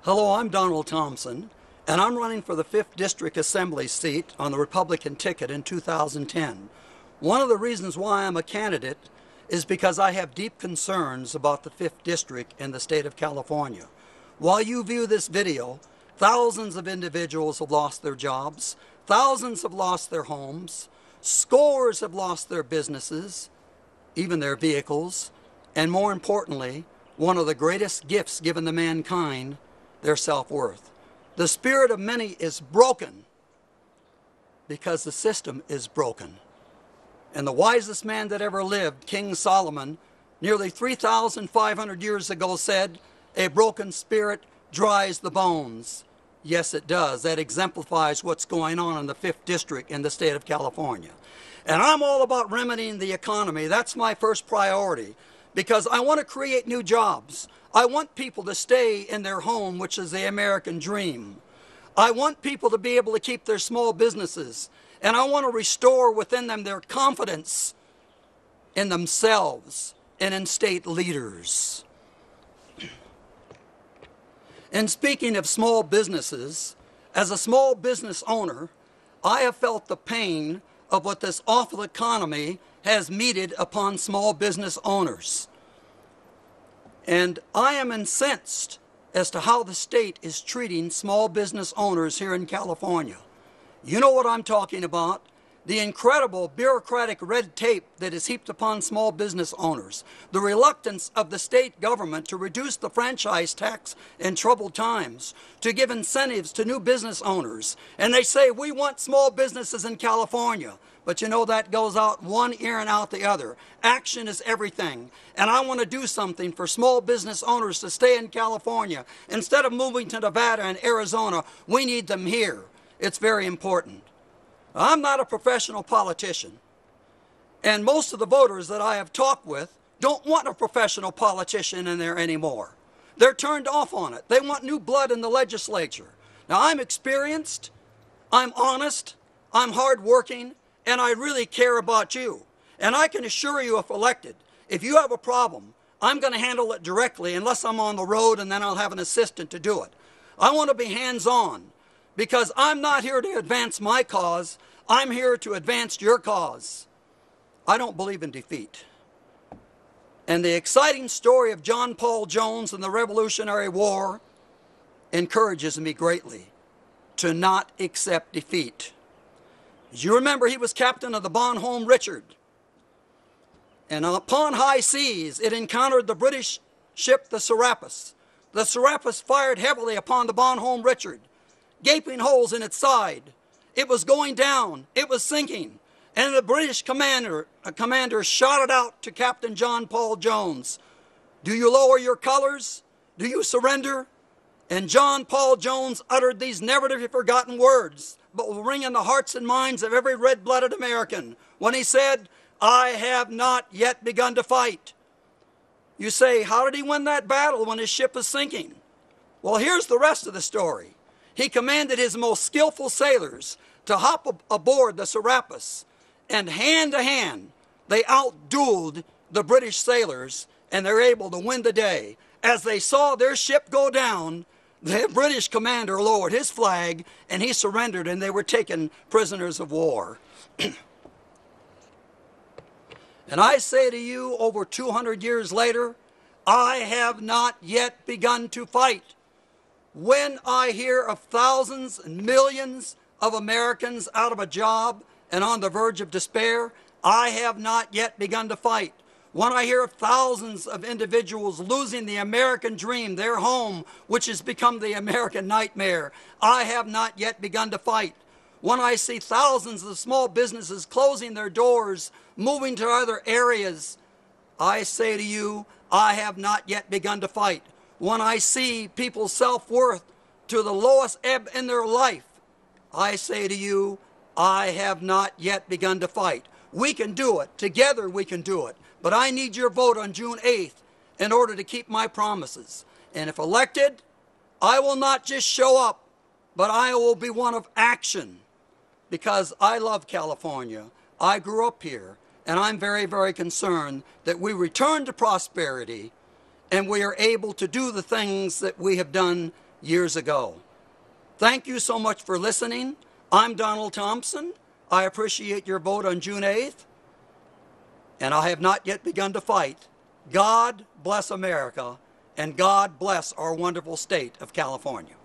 Hello, I'm Donald Thompson, and I'm running for the 5th District Assembly seat on the Republican ticket in 2010. One of the reasons why I'm a candidate is because I have deep concerns about the 5th District in the state of California. While you view this video, thousands of individuals have lost their jobs, thousands have lost their homes, scores have lost their businesses, even their vehicles, and more importantly, one of the greatest gifts given to mankind, their self-worth. The spirit of many is broken because the system is broken. And the wisest man that ever lived, King Solomon, nearly 3,500 years ago said, "A broken spirit dries the bones." Yes, it does. That exemplifies what's going on in the 5th District in the state of California. And I'm all about remedying the economy. That's my first priority, because I want to create new jobs. I want people to stay in their home, which is the American dream. I want people to be able to keep their small businesses, and I want to restore within them their confidence in themselves and in state leaders. And speaking of small businesses, as a small business owner, I have felt the pain of what this awful economy has meted upon small business owners. And I am incensed as to how the state is treating small business owners here in California. You know what I'm talking about. The incredible bureaucratic red tape that is heaped upon small business owners. The reluctance of the state government to reduce the franchise tax in troubled times, to give incentives to new business owners. And they say, we want small businesses in California. But you know, that goes out one ear and out the other. Action is everything. And I want to do something for small business owners to stay in California. Instead of moving to Nevada and Arizona, we need them here. It's very important. I'm not a professional politician. And most of the voters that I have talked with don't want a professional politician in there anymore. They're turned off on it. They want new blood in the legislature. Now, I'm experienced, I'm honest, I'm hardworking, and I really care about you. And I can assure you, if elected, if you have a problem, I'm going to handle it directly unless I'm on the road, and then I'll have an assistant to do it. I want to be hands-on because I'm not here to advance my cause. I'm here to advance your cause. I don't believe in defeat. And the exciting story of John Paul Jones and the Revolutionary War encourages me greatly to not accept defeat. As you remember, he was captain of the Bonhomme Richard. And upon high seas, it encountered the British ship, the Serapis. The Serapis fired heavily upon the Bonhomme Richard, gaping holes in its side. It was going down. It was sinking. And the British commander shouted out to Captain John Paul Jones, "Do you lower your colors? Do you surrender?" And John Paul Jones uttered these never-to-be-forgotten words, but will ring in the hearts and minds of every red-blooded American, when he said, "I have not yet begun to fight." You say, how did he win that battle when his ship is sinking? Well, here's the rest of the story. He commanded his most skillful sailors to hop aboard the Serapis, and hand to hand, they outdueled the British sailors, and they're able to win the day. As they saw their ship go down, the British commander lowered his flag, and he surrendered, and they were taken prisoners of war. And I say to you, over 200 years later, I have not yet begun to fight. When I hear of thousands and millions of Americans out of a job and on the verge of despair, I have not yet begun to fight. When I hear of thousands of individuals losing the American dream, their home, which has become the American nightmare, I have not yet begun to fight. When I see thousands of small businesses closing their doors, moving to other areas, I say to you, I have not yet begun to fight. When I see people's self-worth to the lowest ebb in their life, I say to you, I have not yet begun to fight. We can do it. Together we can do it. But I need your vote on June 8th in order to keep my promises. And if elected, I will not just show up, but I will be one of action, because I love California. I grew up here, and I'm very, very concerned that we return to prosperity and we are able to do the things that we have done years ago. Thank you so much for listening. I'm Donald Thompson. I appreciate your vote on June 8th, and I have not yet begun to fight. God bless America, and God bless our wonderful state of California.